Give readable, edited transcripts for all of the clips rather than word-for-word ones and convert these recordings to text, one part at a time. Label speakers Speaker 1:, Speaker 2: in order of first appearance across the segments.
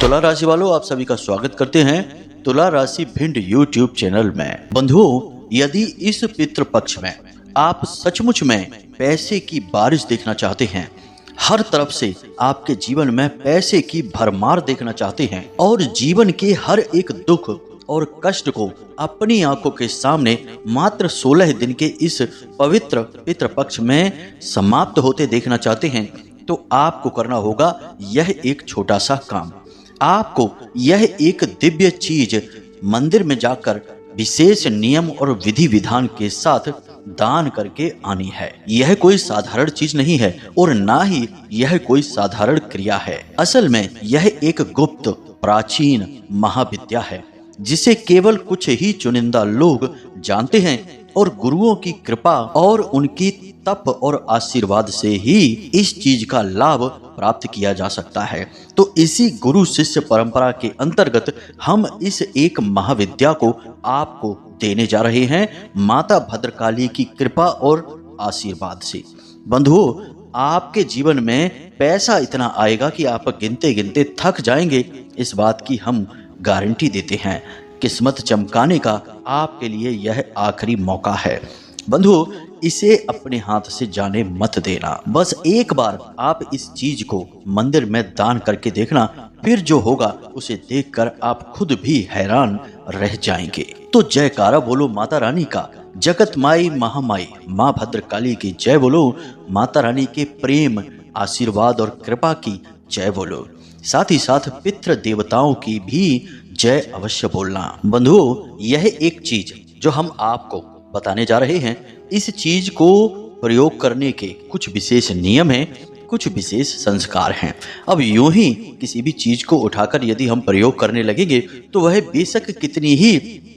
Speaker 1: तुला राशि वालों, आप सभी का स्वागत करते हैं तुला राशि भिंड यूट्यूब चैनल में। बंधुओं, यदि इस पितृ पक्ष में आप सचमुच में पैसे की बारिश देखना चाहते हैं, हर तरफ से आपके जीवन में पैसे की भरमार देखना चाहते हैं और जीवन के हर एक दुख और कष्ट को अपनी आंखों के सामने मात्र 16 दिन के इस पवित्र पितृ पक्ष में समाप्त होते देखना चाहते हैं, तो आपको करना होगा यह एक छोटा सा काम। आपको यह एक दिव्य चीज मंदिर में जाकर विशेष नियम और विधि विधान के साथ दान करके आनी है। यह कोई साधारण चीज नहीं है और ना ही यह कोई साधारण क्रिया है। असल में यह एक गुप्त प्राचीन महाविद्या है जिसे केवल कुछ ही चुनिंदा लोग जानते हैं और गुरुओं की कृपा और उनकी तप और आशीर्वाद से ही इस चीज का लाभ प्राप्त किया जा सकता है। तो इसी गुरु शिष्य परंपरा के अंतर्गत हम इस एक महाविद्या को आपको देने जा रहे हैं, माता भद्रकाली की कृपा और आशीर्वाद से। बंधुओं, आपके जीवन में पैसा इतना आएगा कि आप गिनते गिनते थक जाएंगे, इस बात की हम गारंटी देते हैं। किस्मत चमकाने का आपके लिए यह आखिरी मौका है। बंधुओं, इसे अपने हाथ से जाने मत देना। बस एक बार आप इस चीज को मंदिर में दान करके देखना, फिर जो होगा उसे देखकर आप खुद भी हैरान रह जाएंगे। तो जयकारा बोलो माता रानी का, जगत माई महामाई माँ भद्रकाली की जय बोलो, माता रानी के प्रेम आशीर्वाद और कृपा की जय बोलो। साथ ही साथ पितृ देवताओं की भी जय अवश्य बोलना। बंधुओं, यह एक चीज जो हम आपको बताने जा रहे हैं, इस चीज को प्रयोग करने के कुछ विशेष नियम हैं, कुछ विशेष संस्कार हैं। अब यूं ही किसी भी चीज को उठाकर यदि हम प्रयोग करने लगेंगे तो वह बेशक कितनी ही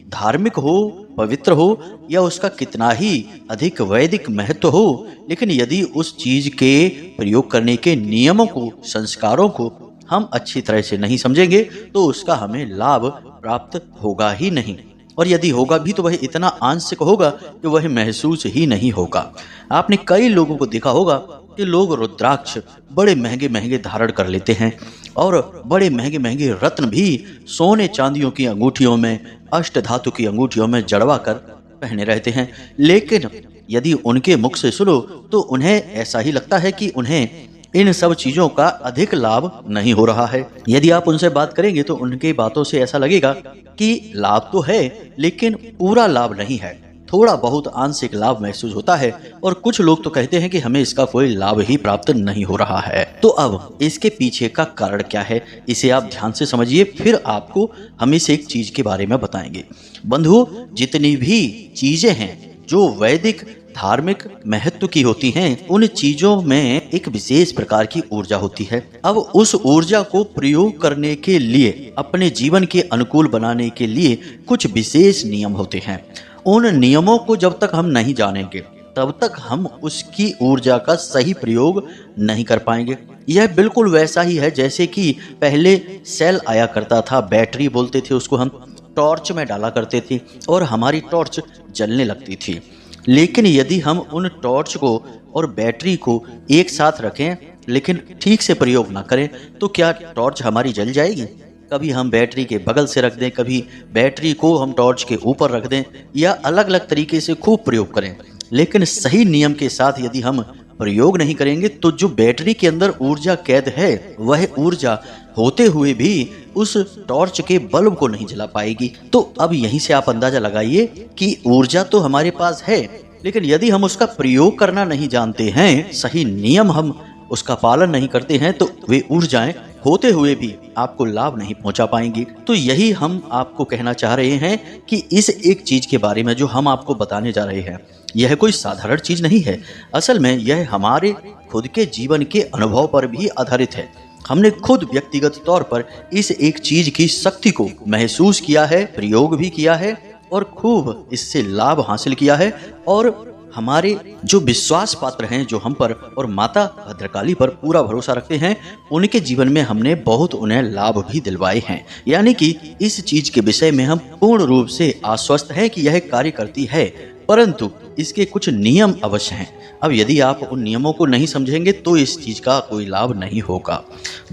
Speaker 1: धार्मिक हो, पवित्र हो या उसका कितना ही अधिक वैदिक महत्व हो, लेकिन यदि उस चीज के प्रयोग करने के नियमों को, संस्कारों को हम अच्छी तरह से नहीं समझेंगे तो उसका हमें लाभ प्राप्त होगा ही नहीं, और यदि होगा भी तो वह इतना आंशिक होगा कि वह महसूस ही नहीं होगा। आपने कई लोगों को देखा होगा कि लोग रुद्राक्ष बड़े महंगे महंगे धारण कर लेते हैं और बड़े महंगे महंगे रत्न भी सोने चांदियों की अंगूठियों में, अष्ट धातु की अंगूठियों में जड़वा कर पहने रहते हैं, लेकिन यदि उनके मुख से सुनो तो उन्हें ऐसा ही लगता है कि उन्हें इन सब चीजों का अधिक लाभ नहीं हो रहा है। यदि आप उनसे बात करेंगे तो उनकी बातों से ऐसा लगेगा कि लाभ तो है लेकिन पूरा लाभ नहीं है, थोड़ा बहुत आंशिक लाभ महसूस होता है, और कुछ लोग तो कहते हैं कि हमें इसका कोई लाभ ही प्राप्त नहीं हो रहा है। तो अब इसके पीछे का कारण क्या है, इसे आप ध्यान से समझिए, फिर आपको हम इस एक चीज के बारे में बताएंगे। बंधुओं, जितनी भी चीजें हैं जो वैदिक धार्मिक महत्व की होती हैं, उन चीजों में एक विशेष प्रकार की ऊर्जा होती है। अब उस ऊर्जा को प्रयोग करने के लिए, अपने जीवन के अनुकूल बनाने के लिए कुछ विशेष नियम होते हैं। उन नियमों को जब तक हम नहीं जानेंगे तब तक हम उसकी ऊर्जा का सही प्रयोग नहीं कर पाएंगे। यह बिल्कुल वैसा ही है जैसे कि पहले सेल आया करता था, बैटरी बोलते थे उसको, हम टॉर्च में डाला करते थे और हमारी टॉर्च जलने लगती थी। लेकिन यदि हम उन टॉर्च को और बैटरी को एक साथ रखें लेकिन ठीक से प्रयोग ना करें तो क्या टॉर्च हमारी जल जाएगी? कभी हम बैटरी के बगल से रख दें, कभी बैटरी को हम टॉर्च के ऊपर रख दें, या अलग अलग तरीके से खूब प्रयोग करें, लेकिन सही नियम के साथ यदि हम प्रयोग नहीं करेंगे तो जो बैटरी के अंदर ऊर्जा कैद है वह ऊर्जा होते हुए भी उस टॉर्च के बल्ब को नहीं जला पाएगी। तो अब यहीं से आप अंदाजा लगाइए कि ऊर्जा तो हमारे पास है, लेकिन यदि हम उसका प्रयोग करना नहीं जानते हैं, सही नियम हम उसका पालन नहीं करते हैं, तो वे ऊर्जाएं होते हुए भी आपको लाभ नहीं पहुंचा पाएंगी। तो यही हम आपको कहना चाह रहे हैं कि इस एक चीज के बारे में जो हम आपको बताने जा रहे हैं, यह कोई साधारण चीज नहीं है। असल में यह हमारे खुद के जीवन के अनुभव पर भी आधारित है। हमने खुद व्यक्तिगत तौर पर इस एक चीज की शक्ति को महसूस किया है, प्रयोग भी किया है और खूब इससे लाभ हासिल किया है, और हमारे जो विश्वास पात्र हैं, जो हम पर और माता भद्रकाली पर पूरा भरोसा रखते हैं, उनके जीवन में हमने बहुत उन्हें लाभ भी दिलवाए हैं। यानी कि इस चीज के विषय में हम पूर्ण रूप से आश्वस्त हैं कि यह कार्य करती है। परंतु इसके कुछ नियम अवश्य हैं। अब यदि आप उन नियमों को नहीं समझेंगे तो इस चीज का कोई लाभ नहीं होगा।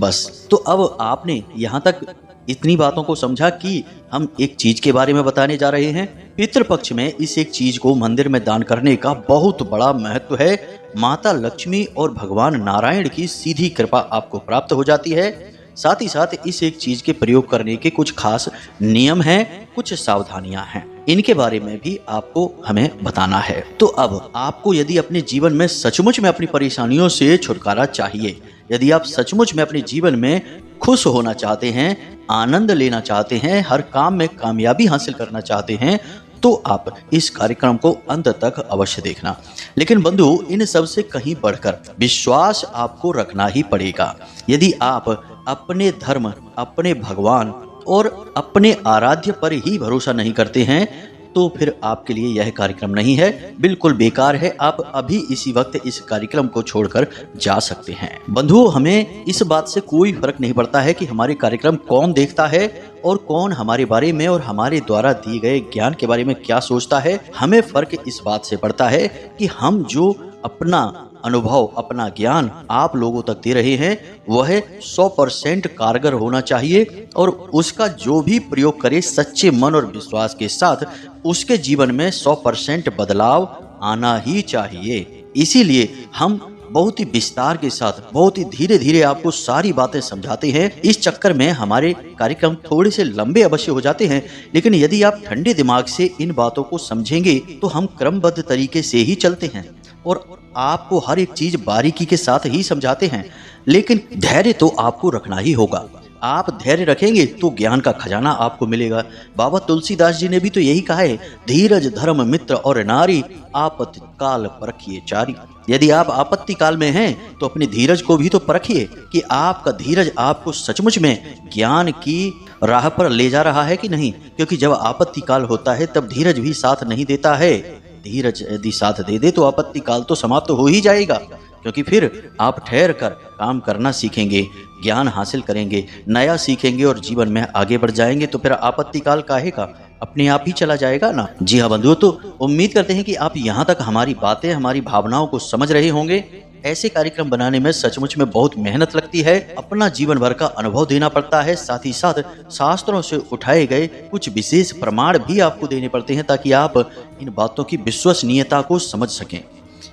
Speaker 1: बस तो अब आपने यहाँ तक इतनी बातों को समझा कि हम एक चीज के बारे में बताने जा रहे हैं। पितृपक्ष में इस एक चीज को मंदिर में दान करने का बहुत बड़ा महत्व है। माता लक्ष्मी और भगवान नारायण की सीधी कृपा आपको प्राप्त हो जाती है। साथ ही साथ इस एक चीज के प्रयोग करने के कुछ खास नियम हैं, कुछ सावधानियां हैं, इनके बारे में भी आपको हमें बताना है। तो अब आपको यदि अपने जीवन में सचमुच में अपनी परेशानियों से छुटकारा चाहिए, यदि आप सचमुच में अपने जीवन में खुश होना चाहते हैं, आनंद लेना चाहते हैं, हर काम में कामयाबी हासिल करना चाहते हैं, तो आप इस कार्यक्रम को अंत तक अवश्य देखना। लेकिन बंधु, इन सब से कहीं बढ़कर विश्वास आपको रखना ही पड़ेगा। यदि आप अपने धर्म, अपने भगवान और अपने आराध्य पर ही भरोसा नहीं करते हैं तो फिर आपके लिए यह कार्यक्रम नहीं है, बिल्कुल बेकार है। आप अभी इसी वक्त इस कार्यक्रम को छोड़कर जा सकते हैं। बंधुओं, हमें इस बात से कोई फर्क नहीं पड़ता है कि हमारे कार्यक्रम कौन देखता है और कौन हमारे बारे में और हमारे द्वारा दिए गए ज्ञान के बारे में क्या सोचता है। हमें फर्क इस बात से पड़ता है कि हम जो अपना अनुभव, अपना ज्ञान आप लोगों तक दे रहे हैं वह 100% कारगर होना चाहिए और उसका जो भी प्रयोग करे सच्चे मन और विश्वास के साथ, उसके जीवन में 100% बदलाव आना ही चाहिए। इसीलिए हम बहुत ही विस्तार के साथ, बहुत ही धीरे धीरे आपको सारी बातें समझाते हैं। इस चक्कर में हमारे कार्यक्रम थोड़े से लंबे अवश्य हो जाते हैं, लेकिन यदि आप ठंडे दिमाग से इन बातों को समझेंगे तो हम क्रमबद्ध तरीके से ही चलते हैं और आपको हर एक चीज बारीकी के साथ ही समझाते हैं। लेकिन धैर्य तो आपको रखना ही होगा। आप धैर्य रखेंगे तो ज्ञान का खजाना आपको मिलेगा। बाबा तुलसीदास जी ने भी तो यही कहा है, धीरज धर्म मित्र और नारी, आपत्ति काल परखिए चारी। यदि आप आपत्ति काल में हैं तो अपनी धीरज को भी तो परखिए कि आपका धीरज आपको सचमुच में ज्ञान की राह पर ले जा रहा है कि नहीं। क्योंकि जब आपत्ति काल होता है तब धीरज भी साथ नहीं देता है। धीरज यदि साथ दे दे तो आपत्ति काल तो समाप्त हो ही जाएगा, क्योंकि फिर आप ठहर कर काम करना सीखेंगे, ज्ञान हासिल करेंगे, नया सीखेंगे और जीवन में आगे बढ़ जाएंगे। तो फिर आपत्ति काल काहे का, अपने आप ही चला जाएगा ना। जी हाँ बंधुओं, तो उम्मीद करते हैं कि आप यहाँ तक हमारी बातें, हमारी भावनाओं को समझ रहे होंगे। ऐसे कार्यक्रम बनाने में सचमुच में बहुत मेहनत लगती है, अपना जीवन भर का अनुभव देना पड़ता है। साथ ही साथ शास्त्रों से उठाए गए कुछ विशेष प्रमाण भी आपको देने पड़ते हैं ताकि आप इन बातों की विश्वसनीयता को समझ सकें।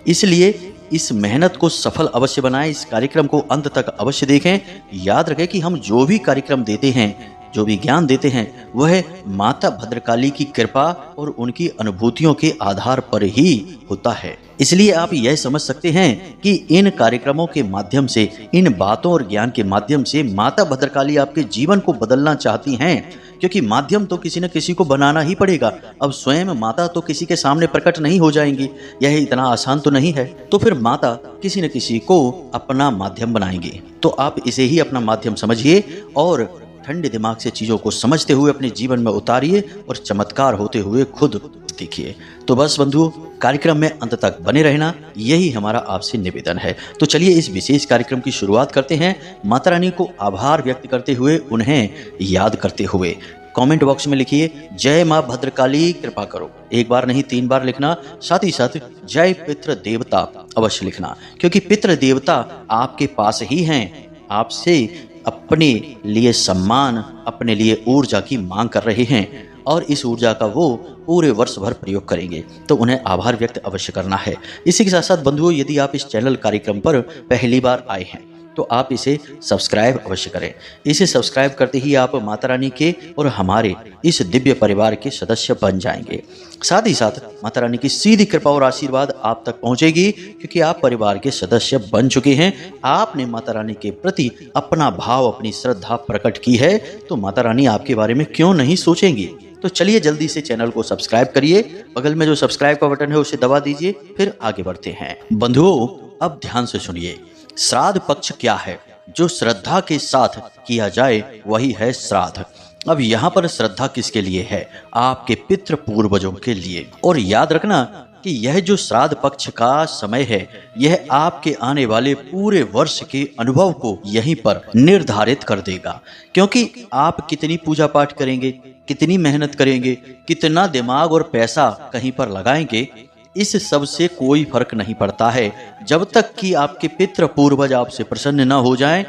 Speaker 1: इसलिए इस मेहनत को सफल अवश्य बनाएं, इस कार्यक्रम को अंत तक अवश्य देखें। याद रखें कि हम जो भी कार्यक्रम देते हैं, जो भी ज्ञान देते हैं, वह माता भद्रकाली की कृपा और उनकी अनुभूतियों के आधार पर ही होता है। इसलिए आप यह समझ सकते हैं कि इन कार्यक्रमों के माध्यम से, इन बातों और ज्ञान के माध्यम से माता भद्रकाली आपके जीवन को बदलना चाहती हैं। क्योंकि माध्यम तो किसी न किसी को बनाना ही पड़ेगा। अब स्वयं माता तो किसी के सामने प्रकट नहीं हो जाएंगी, यह इतना आसान तो नहीं है। तो फिर माता किसी न किसी को अपना माध्यम बनाएंगी। तो आप इसे ही अपना माध्यम समझिए और ठंडे दिमाग से चीजों को समझते हुए अपने जीवन में उतारिए और चमत्कार होते हुए खुद देखिए। तो बस बंधुओं, कार्यक्रम में अंत तक बने रहना, यही हमारा आपसे निवेदन है। तो चलिए इस विशेष कार्यक्रम की शुरुआत करते हैं, माता रानी को आभार व्यक्त करते हुए, उन्हें याद करते हुए। कमेंट बॉक्स में लिखिए, जय माँ भद्रकाली कृपा करो। एक बार नहीं 3 बार लिखना। साथ ही साथ जय पितृ देवता अवश्य लिखना, क्योंकि पितृ देवता आपके पास ही हैं, आपसे अपने लिए सम्मान, अपने लिए ऊर्जा की मांग कर रहे हैं और इस ऊर्जा का वो पूरे वर्ष भर प्रयोग करेंगे। तो उन्हें आभार व्यक्त अवश्य करना है। इसी के साथ साथ बंधुओं, यदि आप इस चैनल कार्यक्रम पर पहली बार आए हैं तो आप इसे सब्सक्राइब अवश्य करें। इसे सब्सक्राइब करते ही आप माता रानी के और हमारे इस दिव्य परिवार के सदस्य बन जाएंगे। साथ ही साथ माता रानी की सीधी कृपा और आशीर्वाद आप तक पहुंचेगी, क्योंकि आप परिवार के सदस्य बन चुके हैं। आपने माता रानी के प्रति अपना भाव, अपनी श्रद्धा प्रकट की है, तो माता रानी आपके बारे में क्यों नहीं सोचेंगी। तो चलिए जल्दी से चैनल को सब्सक्राइब करिए, बगल में जो सब्सक्राइब का बटन है उसे दबा दीजिए। फिर आगे बढ़ते हैं। बंधुओं, अब ध्यान से सुनिए, श्राद्ध पक्ष क्या है? जो श्रद्धा के साथ किया जाए वही है श्राद्ध। अब यहाँ पर श्रद्धा किसके लिए है? आपके पितृ पूर्वजों के लिए। और याद रखना कि यह जो श्राद्ध पक्ष का समय है, यह आपके आने वाले पूरे वर्ष के अनुभव को यहीं पर निर्धारित कर देगा। क्योंकि आप कितनी पूजा पाठ करेंगे, कितनी मेहनत करेंगे, कितना दिमाग और पैसा कहीं पर लगाएंगे, इस सब से कोई फर्क नहीं पड़ता है। जब तक कि आपके पितृ पूर्वज आपसे प्रसन्न न हो जाएं,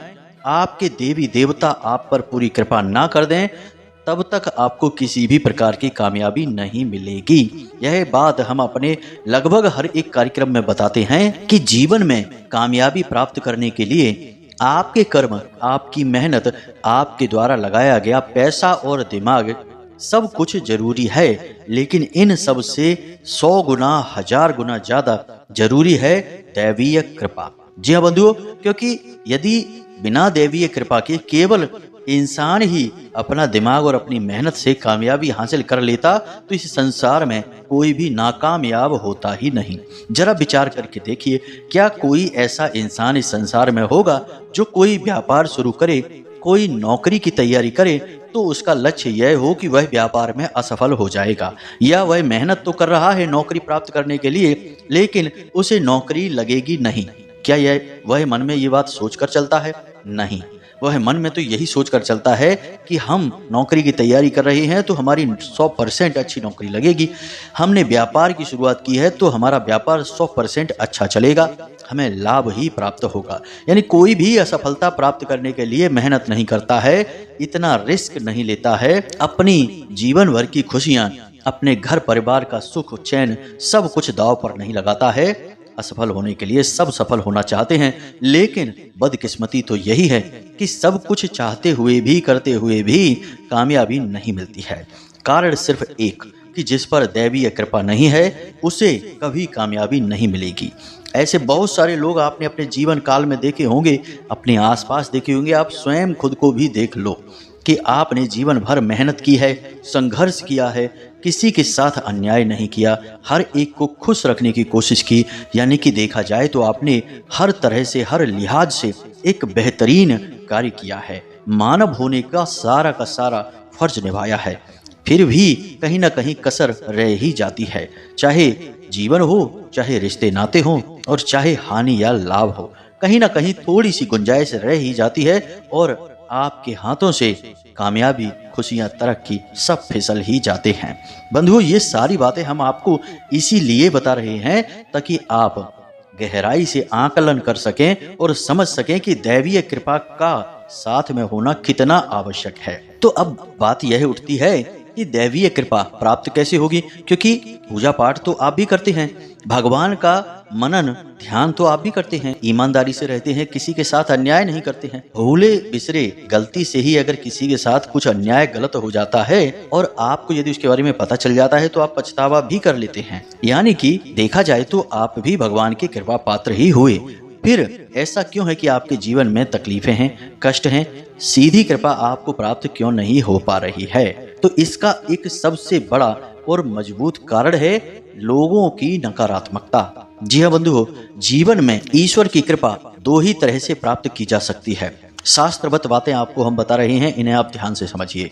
Speaker 1: आपके देवी देवता आप पर पूरी कृपा ना कर दें, तब तक आपको किसी भी प्रकार की कामयाबी नहीं मिलेगी। यह बात हम अपने लगभग हर एक कार्यक्रम में बताते हैं कि जीवन में कामयाबी प्राप्त करने के लिए आपके कर्म, आपकी मेहनत, आपके द्वारा लगाया गया पैसा और दिमाग सब कुछ जरूरी है, लेकिन इन सब से 100 गुना 1000 गुना ज्यादा जरूरी है दैवीय कृपा। जी हाँ बंधुओं, क्योंकि यदि बिना दैवीय कृपा के केवल इंसान ही अपना दिमाग और अपनी मेहनत से कामयाबी हासिल कर लेता तो इस संसार में कोई भी नाकामयाब होता ही नहीं। जरा विचार करके देखिए, क्या कोई ऐसा इंसान इस संसार में होगा जो कोई व्यापार शुरू करे, कोई नौकरी की तैयारी करे तो उसका लक्ष्य यह हो कि वह व्यापार में असफल हो जाएगा, या वह मेहनत तो कर रहा है नौकरी प्राप्त करने के लिए लेकिन उसे नौकरी लगेगी नहीं? क्या वह मन में ये बात सोचकर चलता है? नहीं, वह मन में तो यही सोचकर चलता है कि हम नौकरी की तैयारी कर रहे हैं तो हमारी 100% अच्छी नौकरी लगेगी, हमने व्यापार की शुरुआत की है तो हमारा व्यापार 100% अच्छा चलेगा, हमें लाभ ही प्राप्त होगा। यानी कोई भी असफलता प्राप्त करने के लिए मेहनत नहीं करता है, इतना रिस्क नहीं लेता है, अपनी जीवन भर की खुशियां, अपने घर परिवार का सुख चैन सब कुछ दांव पर नहीं लगाता है। असफल होने के लिए सब सफल होना चाहते हैं, लेकिन बदकिस्मती तो यही है कि सब कुछ चाहते हुए भी, करते हुए भी कामयाबी नहीं मिलती है। कारण सिर्फ एक कि जिस पर दैवीय कृपा नहीं है उसे कभी कामयाबी नहीं मिलेगी। ऐसे बहुत सारे लोग आपने अपने जीवन काल में देखे होंगे, अपने आसपास देखे होंगे, आप स्वयं खुद को भी देख लो कि आपने जीवन भर मेहनत की है, संघर्ष किया है, किसी के साथ अन्याय नहीं किया, हर एक को खुश रखने की कोशिश की। यानी कि देखा जाए तो आपने हर तरह से, हर लिहाज से एक बेहतरीन कार्य किया है, मानव होने का सारा फर्ज निभाया है। फिर भी कहीं ना कहीं कसर रह ही जाती है, चाहे जीवन हो, चाहे रिश्ते नाते हों और चाहे हानि या लाभ हो, कहीं ना कहीं थोड़ी सी गुंजाइश रह ही जाती है और आपके हाथों से कामयाबी, खुशियां, तरक्की सब फिसल ही जाते हैं। बंधुओं, ये सारी बातें हम आपको इसीलिए बता रहे हैं ताकि आप गहराई से आकलन कर सकें और समझ सकें कि दैवीय कृपा का साथ में होना कितना आवश्यक है। तो अब बात यह उठती है कि दैवीय कृपा प्राप्त कैसे होगी, क्योंकि पूजा पाठ तो आप भी करते हैं, भगवान का मनन ध्यान तो आप भी करते हैं, ईमानदारी से रहते हैं, किसी के साथ अन्याय नहीं करते हैं। भूले बिसरे गलती से ही अगर किसी के साथ कुछ अन्याय गलत हो जाता है और आपको यदि उसके बारे में पता चल जाता है तो आप पछतावा भी कर लेते हैं। यानी कि देखा जाए तो आप भी भगवान की कृपा पात्र ही हुए। फिर ऐसा क्यों है कि आपके जीवन में तकलीफें हैं, कष्ट हैं, सीधी कृपा आपको प्राप्त क्यों नहीं हो पा रही है? तो इसका एक सबसे बड़ा और मजबूत कारण है लोगों की नकारात्मकता। जी हाँ बंधुओं, जीवन में ईश्वर की कृपा 2 ही तरह से प्राप्त की जा सकती है। शास्त्रवत बातें आपको हम बता रहे हैं, इन्हें आप ध्यान से समझिए।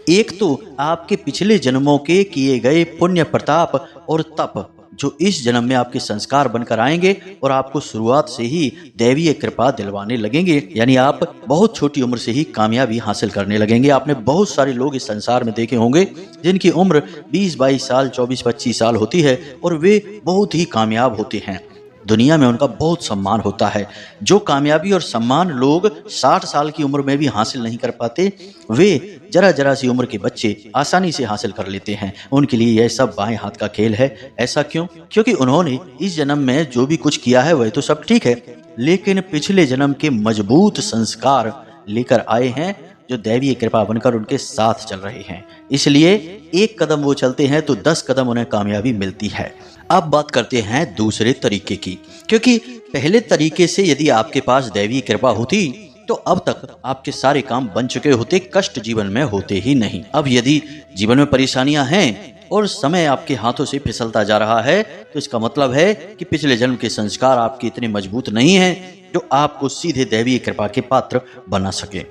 Speaker 1: एक तो आपके पिछले जन्मों के किए गए पुण्य प्रताप और तप, जो इस जन्म में आपके संस्कार बनकर आएंगे और आपको शुरुआत से ही दैवीय कृपा दिलवाने लगेंगे। यानी आप बहुत छोटी उम्र से ही कामयाबी हासिल करने लगेंगे। आपने बहुत सारे लोग इस संसार में देखे होंगे जिनकी उम्र 20-22 साल, 24-25 साल होती है और वे बहुत ही कामयाब होते हैं, दुनिया में उनका बहुत सम्मान होता है। जो कामयाबी और सम्मान लोग 60 साल की उम्र में भी हासिल नहीं कर पाते, वे जरा सी उम्र के बच्चे आसानी से हासिल कर लेते हैं। उनके लिए यह सब बाएं हाथ का खेल है। ऐसा क्यों? क्योंकि उन्होंने इस जन्म में जो भी कुछ किया है वह तो सब ठीक है, लेकिन पिछले जन्म के मजबूत संस्कार लेकर आए हैं जो दैवीय कृपा बनकर उनके साथ चल रहे हैं। इसलिए एक कदम वो चलते हैं तो 10 कदम उन्हें कामयाबी मिलती है। अब बात करते हैं दूसरे तरीके की, क्योंकि पहले तरीके से यदि आपके पास दैवीय कृपा होती तो अब तक आपके सारे काम बन चुके होते, कष्ट जीवन में होते ही नहीं। अब यदि जीवन में परेशानियां हैं और समय आपके हाथों से फिसलता जा रहा है तो इसका मतलब है कि पिछले जन्म के संस्कार आपके इतने मजबूत नहीं हैं जो आपको सीधे दैवीय कृपा के पात्र बना सके।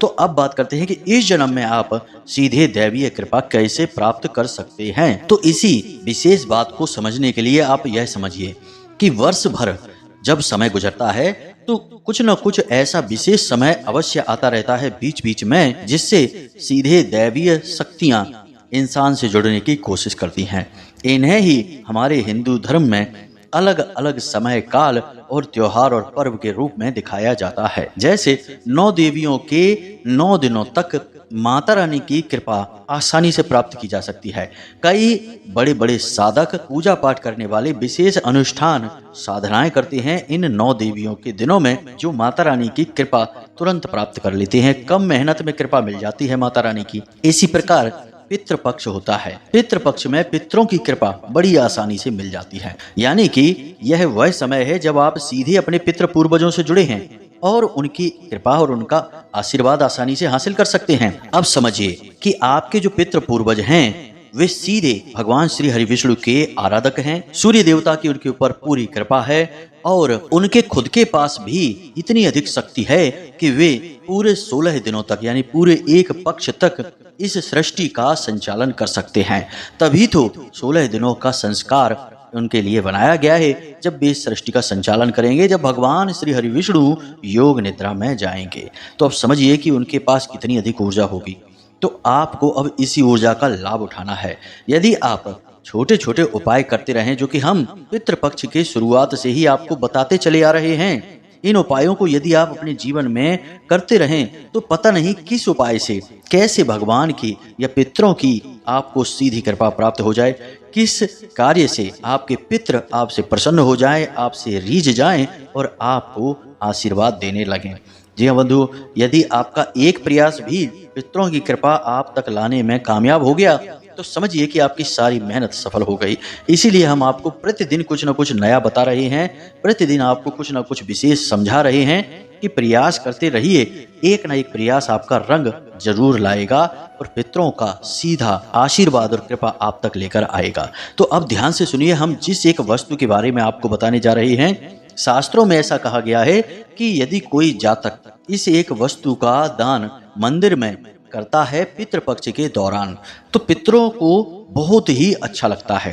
Speaker 1: तो अब बात करते हैं कि इस जन्म में आप सीधे दैवीय कृपा कैसे प्राप्त कर सकते हैं। तो इसी विशेष बात को समझने के लिए आप यह समझिए कि वर्ष भर जब समय गुजरता है तो कुछ न कुछ ऐसा विशेष समय अवश्य आता रहता है बीच बीच में, जिससे सीधे दैवीय शक्तियां इंसान से जुड़ने की कोशिश करती हैं। इन्हें ही हमारे हिंदू धर्म में अलग अलग समय काल और त्योहार और पर्व के रूप में दिखाया जाता है। जैसे 9 देवियों के 9 दिनों तक माता रानी की कृपा आसानी से प्राप्त की जा सकती है। कई बड़े बड़े साधक पूजा पाठ करने वाले विशेष अनुष्ठान साधनाएं करते हैं इन 9 देवियों के दिनों में, जो माता रानी की कृपा तुरंत प्राप्त कर लेते हैं। कम मेहनत में कृपा मिल जाती है माता रानी की। इसी प्रकार पितृपक्ष होता है। पितृपक्ष में पितरों की कृपा बड़ी आसानी से मिल जाती है, यानी कि यह वह समय है जब आप सीधे अपने पितृ पूर्वजों से जुड़े हैं और उनकी कृपा और उनका आशीर्वाद आसानी से हासिल कर सकते हैं। अब समझिए कि आपके जो पितृ पूर्वज हैं वे सीधे भगवान श्री हरि विष्णु के आराधक हैं। सूर्य देवता की उनके ऊपर पूरी कृपा है और उनके खुद के पास भी इतनी अधिक शक्ति है कि वे पूरे 16 दिनों तक यानी पूरे एक पक्ष तक इस सृष्टि का संचालन कर सकते हैं। तभी तो 16 दिनों का संस्कार उनके लिए बनाया गया है, जब वे सृष्टि का संचालन करेंगे, जब भगवान श्री हरि विष्णु योग निद्रा में जाएंगे। तो अब समझिए कि उनके पास कितनी अधिक ऊर्जा होगी। तो आपको अब इसी ऊर्जा का लाभ उठाना है। यदि आप छोटे छोटे उपाय करते रहें, जो कि हम पितृपक्ष के शुरुआत से ही आपको बताते चले आ रहे हैं, इन उपायों को यदि आप अपने जीवन में करते रहें तो पता नहीं किस उपाय से कैसे भगवान की या पितरों की आपको सीधी कृपा प्राप्त हो जाए, किस कार्य से आपके पितृ आपसे प्रसन्न हो जाएं, आपसे रीझ जाएं और आपको आशीर्वाद देने लगें। जी हाँ बंधु, यदि आपका एक प्रयास भी पितरों की कृपा आप तक लाने में कामयाब हो गया तो समझिए कि आपकी सारी मेहनत सफल हो गई। इसीलिए हम आपको प्रतिदिन कुछ न कुछ नया बता रहे हैं, प्रतिदिन आपको कुछ न कुछ विशेष समझा रहे हैं कि प्रयास करते रहिए। एक न एक प्रयास आपका रंग जरूर लाएगा और पितरों का सीधा आशीर्वाद और कृपा आप तक लेकर आएगा। तो अब ध्यान से सुनिए, हम जिस एक वस्तु के बारे में आपको बताने जा रहे हैं, शास्त्रों में ऐसा कहा गया है कि यदि कोई जातक इस एक वस्तु का दान मंदिर में करता है पितृपक्ष के दौरान, तो पितरों को बहुत ही अच्छा लगता है।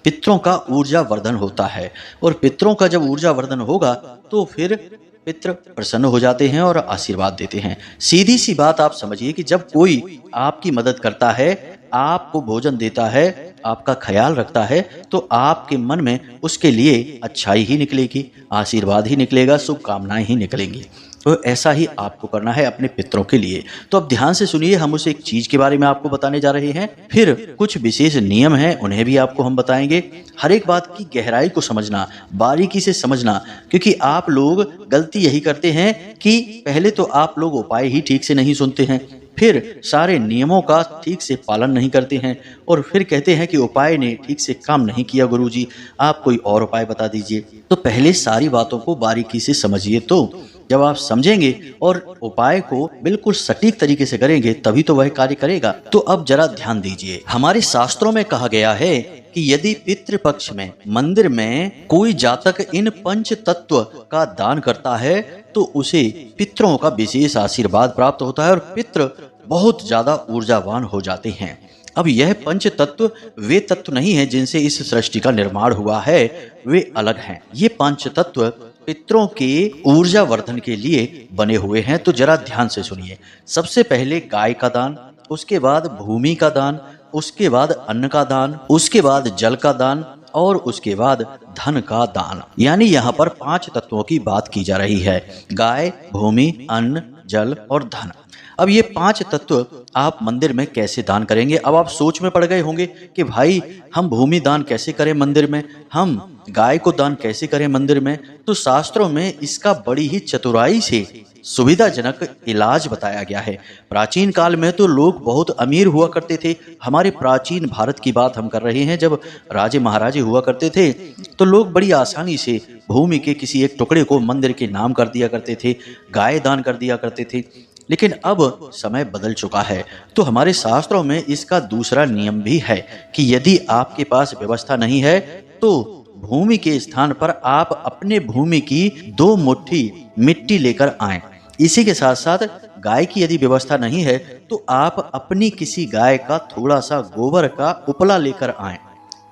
Speaker 1: पितरों का ऊर्जा वर्धन होता है और पितरों का जब ऊर्जा वर्धन होगा तो फिर पितृ प्रसन्न हो जाते हैं और आशीर्वाद देते हैं। सीधी सी बात आप समझिए कि जब कोई आपकी मदद करता है, आपको भोजन देता है, आपका ख्याल रखता है, तो आपके मन में उसके लिए अच्छाई ही निकलेगी, आशीर्वाद ही निकलेगा, शुभकामनाएं ही निकलेंगी। तो ऐसा ही आपको करना है अपने पितरों के लिए। तो अब ध्यान से सुनिए, हम उस एक चीज के बारे में आपको बताने जा रहे हैं, फिर कुछ विशेष नियम हैं उन्हें भी आपको हम बताएंगे। हर एक बात की गहराई को समझना, बारीकी से समझना, क्योंकि आप लोग गलती यही करते हैं कि पहले तो आप लोग उपाय ही ठीक से नहीं सुनते हैं, फिर सारे नियमों का ठीक से पालन नहीं करते हैं और फिर कहते हैं कि उपाय ने ठीक से काम नहीं किया गुरुजी, आप कोई और उपाय बता दीजिए। तो पहले सारी बातों को बारीकी से समझिए, तो जब आप समझेंगे और उपाय को बिल्कुल सटीक तरीके से करेंगे तभी तो वह कार्य करेगा। तो अब जरा ध्यान दीजिए, हमारे शास्त्रों में कहा गया है कि यदि पितृपक्ष में मंदिर में कोई जातक इन पंच तत्व का दान करता है तो उसे पितरों का विशेष आशीर्वाद प्राप्त होता है और पितृ बहुत ज्यादा ऊर्जावान हो जाते हैं। अब यह पंच तत्व वे तत्व नहीं है जिनसे इस सृष्टि का निर्माण हुआ है, वे अलग हैं। ये पंच तत्व पितरों के ऊर्जा वर्धन के लिए बने हुए हैं। तो जरा ध्यान से सुनिए, सबसे पहले गाय का दान, उसके बाद भूमि का दान, उसके बाद अन्न का दान, उसके बाद जल का दान और उसके बाद धन का दान। यानी यहाँ पर 5 तत्वों की बात की जा रही है, गाय, भूमि, अन्न, जल और धन। अब ये 5 तत्व आप मंदिर में कैसे दान करेंगे? अब आप सोच में पड़ गए होंगे कि भाई हम भूमि दान कैसे करें मंदिर में, हम गाय को दान कैसे करें मंदिर में? तो शास्त्रों में इसका बड़ी ही चतुराई से सुविधाजनक इलाज बताया गया है। प्राचीन काल में तो लोग बहुत अमीर हुआ करते थे। हमारे प्राचीन भारत की बात हम कर रहे हैं, जब राजे महाराजे हुआ करते थे तो लोग बड़ी आसानी से भूमि के किसी एक टुकड़े को मंदिर के नाम कर दिया करते थे, गाय दान कर दिया करते थे। लेकिन अब समय बदल चुका है, तो हमारे शास्त्रों में इसका दूसरा नियम भी है कि यदि आपके पास व्यवस्था नहीं है तो भूमि के स्थान पर आप अपने भूमि की 2 मुट्ठी मिट्टी लेकर आएं। इसी के साथ साथ गाय की यदि व्यवस्था नहीं है तो आप अपनी किसी गाय का थोड़ा सा गोबर का उपला लेकर आएं।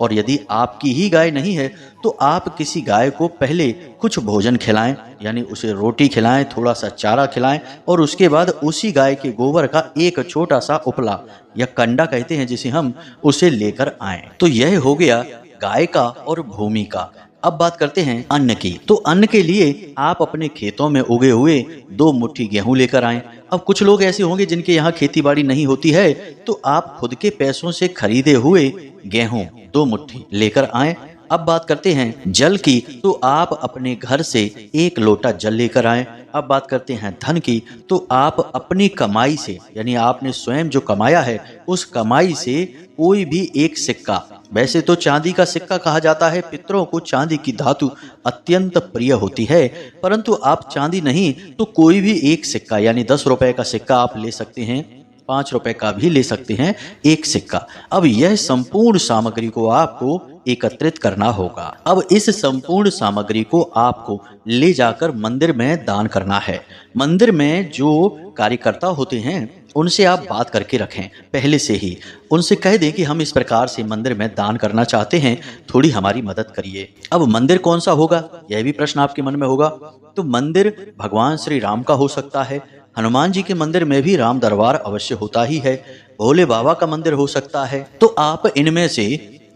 Speaker 1: और यदि आपकी ही गाय नहीं है तो आप किसी गाय को पहले कुछ भोजन खिलाएं, यानी उसे रोटी खिलाएं, थोड़ा सा चारा खिलाएं और उसके बाद उसी गाय के गोबर का एक छोटा सा उपला या कंडा कहते हैं जिसे हम, उसे लेकर आएं। तो यह हो गया गाय का और भूमि का। अब बात करते हैं अन्न की। तो अन्न के लिए आप अपने खेतों में उगे हुए 2 मुट्ठी गेहूं लेकर आएं। अब कुछ लोग ऐसे होंगे जिनके यहाँ खेती बाड़ी नहीं होती है, तो आप खुद के पैसों से खरीदे हुए गेहूं 2 मुट्ठी लेकर आएं। अब बात करते हैं जल की। तो आप अपने घर से 1 लोटा जल लेकर आएं। अब बात करते हैं धन की। तो आप अपनी कमाई से, यानी आपने स्वयं जो कमाया है उस कमाई से कोई भी एक सिक्का, वैसे तो चांदी का सिक्का कहा जाता है, पितरों को चांदी की धातु अत्यंत प्रिय होती है, परंतु आप चांदी नहीं तो कोई भी एक सिक्का, यानी 10 रुपए का सिक्का आप ले सकते हैं, 5 रुपए का भी ले सकते हैं, एक सिक्का। अब यह संपूर्ण सामग्री को आपको एकत्रित करना होगा। अब इस संपूर्ण सामग्री को आपको ले जाकर मंदिर में दान करना है। मंदिर में जो कार्यकर्ता होते हैं उनसे आप बात करके रखें पहले से ही, उनसे कह दें कि हम इस प्रकार से मंदिर में दान करना चाहते हैं, थोड़ी हमारी मदद करिए। अब मंदिर कौन सा होगा, यह भी प्रश्न आपके मन में होगा। तो मंदिर भगवान श्री राम का हो सकता है, हनुमान जी के मंदिर में भी राम दरबार अवश्य होता ही है, भोले बाबा का मंदिर हो सकता है। तो आप इनमें से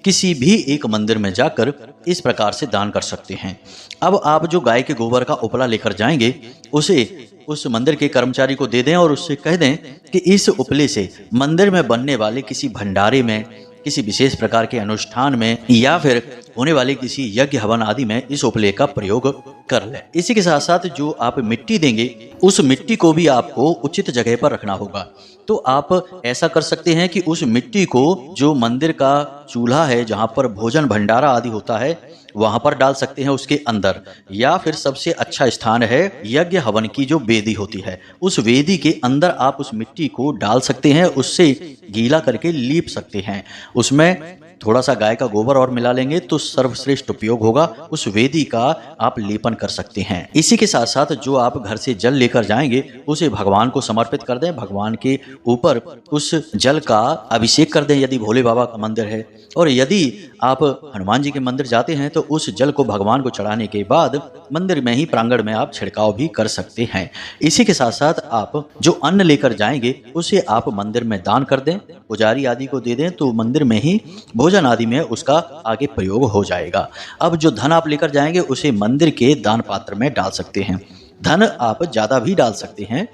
Speaker 1: किसी भी एक मंदिर में जाकर इस प्रकार से दान कर सकते हैं। अब आप जो गाय के गोबर का उपला लेकर जाएंगे उसे उस मंदिर के कर्मचारी को दे दें और उससे कह दें कि इस उपले से मंदिर में बनने वाले किसी भंडारे में, किसी विशेष प्रकार के अनुष्ठान में या फिर होने वाले किसी यज्ञ हवन आदि में इस उपले का प्रयोग कर लें। इसी के साथ साथ जो आप मिट्टी देंगे उस मिट्टी को भी आपको उचित जगह पर रखना होगा। तो आप ऐसा कर सकते हैं कि उस मिट्टी को जो मंदिर का चूल्हा है जहाँ पर भोजन भंडारा आदि होता है वहां पर डाल सकते हैं उसके अंदर, या फिर सबसे अच्छा स्थान है यज्ञ हवन की जो वेदी होती है उस वेदी के अंदर आप उस मिट्टी को डाल सकते हैं, उससे गीला करके लीप सकते हैं। उसमें थोड़ा सा गाय का गोबर और मिला लेंगे तो सर्वश्रेष्ठ उपयोग होगा, उस वेदी का आप लेपन कर सकते हैं। इसी के साथ साथ जो आप घर से जल लेकर जाएंगे उसे भगवान को समर्पित कर दें, भगवान के ऊपर उस जल का अभिषेक कर दें यदि भोले बाबा का मंदिर है, और यदि आप हनुमान जी के मंदिर जाते हैं तो उस जल को भगवान को चढ़ाने के बाद मंदिर में ही प्रांगण में आप छिड़काव भी कर सकते हैं। इसी के साथ साथ आप जो अन्न लेकर जाएंगे उसे आप मंदिर में दान कर दें, पुजारी आदि को दे दें, तो मंदिर में ही भोजन आदि में उसका आगे प्रयोग हो जाएगा। अब जो धन आप लेकर जाएंगे उसे मंदिर के दान पात्र में डाल सकते हैं। धन आप ज्यादा भी डाल सकते हैं,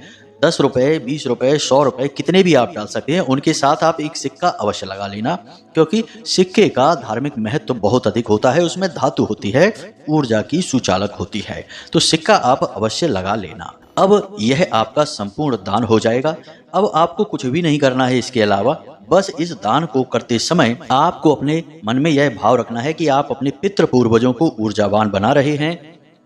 Speaker 1: 10 रुपए, 20 रुपए, 100 रुपए, कितने भी आप डाल सकते हैं। उनके साथ आप एक सिक्का अवश्य लगा लेना, क्योंकि सिक्के का धार्मिक महत्व बहुत अधिक होता है, उसमें धातु होती है, ऊर्जा की सुचालक होती है, तो सिक्का आप अवश्य लगा लेना। अब यह आपका संपूर्ण दान हो जाएगा। अब आपको कुछ भी नहीं करना है इसके अलावा, बस इस दान को करते समय आपको अपने मन में यह भाव रखना है कि आप अपने पितृ पूर्वजों को ऊर्जावान बना रहे हैं,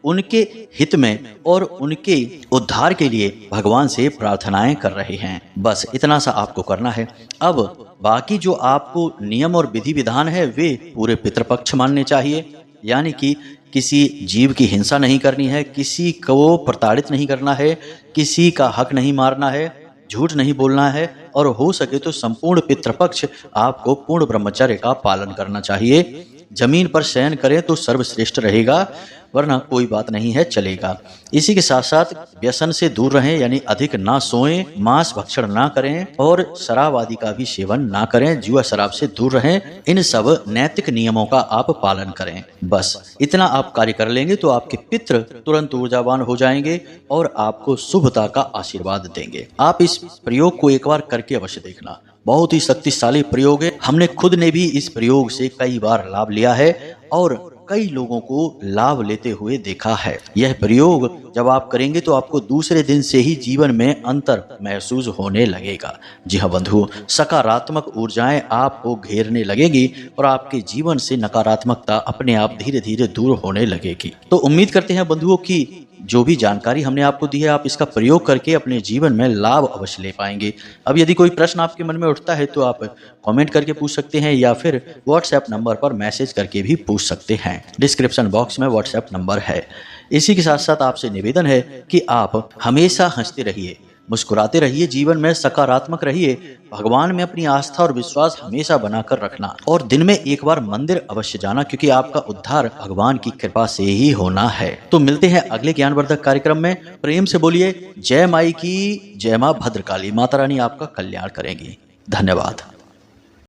Speaker 1: उनके हित में और उनके उद्धार के लिए भगवान से प्रार्थनाएं कर रहे हैं। बस इतना सा आपको करना है। अब बाकी जो आपको नियम और विधि विधान है वे पूरे पितृपक्ष मानने चाहिए, यानी कि किसी जीव की हिंसा नहीं करनी है, किसी को प्रताड़ित नहीं करना है, किसी का हक नहीं मारना है, झूठ नहीं बोलना है, और हो सके तो संपूर्ण पितृपक्ष आपको पूर्ण ब्रह्मचर्य का पालन करना चाहिए। जमीन पर शयन करें तो सर्वश्रेष्ठ रहेगा, वरना कोई बात नहीं है, चलेगा। इसी के साथ साथ व्यसन से दूर रहें, यानी अधिक ना सोएं, मांस भक्षण ना करें और शराब आदि का भी सेवन ना करें, जुआ शराब से दूर रहें। इन सब नैतिक नियमों का आप पालन करें। बस इतना आप कार्य कर लेंगे तो आपके पितृ तुरंत ऊर्जावान हो जाएंगे और आपको शुभता का आशीर्वाद देंगे। आप इस प्रयोग को एक बार करके अवश्य देखना, बहुत ही शक्तिशाली प्रयोग है। हमने खुद ने भी इस प्रयोग से कई बार लाभ लिया है और कई लोगों को लाभ लेते हुए देखा है। यह प्रयोग जब आप करेंगे तो आपको दूसरे दिन से ही जीवन में अंतर महसूस होने लगेगा। जी हाँ बंधुओं, सकारात्मक ऊर्जाएं आपको घेरने लगेगी और आपके जीवन से नकारात्मकता अपने आप धीरे धीरे दूर होने लगेगी। तो उम्मीद करते हैं बंधुओं कि जो भी जानकारी हमने आपको दी है आप इसका प्रयोग करके अपने जीवन में लाभ अवश्य ले पाएंगे। अब यदि कोई प्रश्न आपके मन में उठता है तो आप कमेंट करके पूछ सकते हैं या फिर व्हाट्सएप नंबर पर मैसेज करके भी पूछ सकते हैं। डिस्क्रिप्शन बॉक्स में व्हाट्सएप नंबर है। इसी के साथ साथ आपसे निवेदन है कि आप हमेशा हंसते रहिए, मुस्कुराते रहिए, जीवन में सकारात्मक रहिए, भगवान में अपनी आस्था और विश्वास हमेशा बनाकर रखना और दिन में एक बार मंदिर अवश्य जाना, क्योंकि आपका उद्धार भगवान की कृपा से ही होना है। तो मिलते हैं अगले ज्ञानवर्धक कार्यक्रम में। प्रेम से बोलिए जय माई की, जय मां भद्रकाली। माता रानी आपका कल्याण करेंगी। धन्यवाद।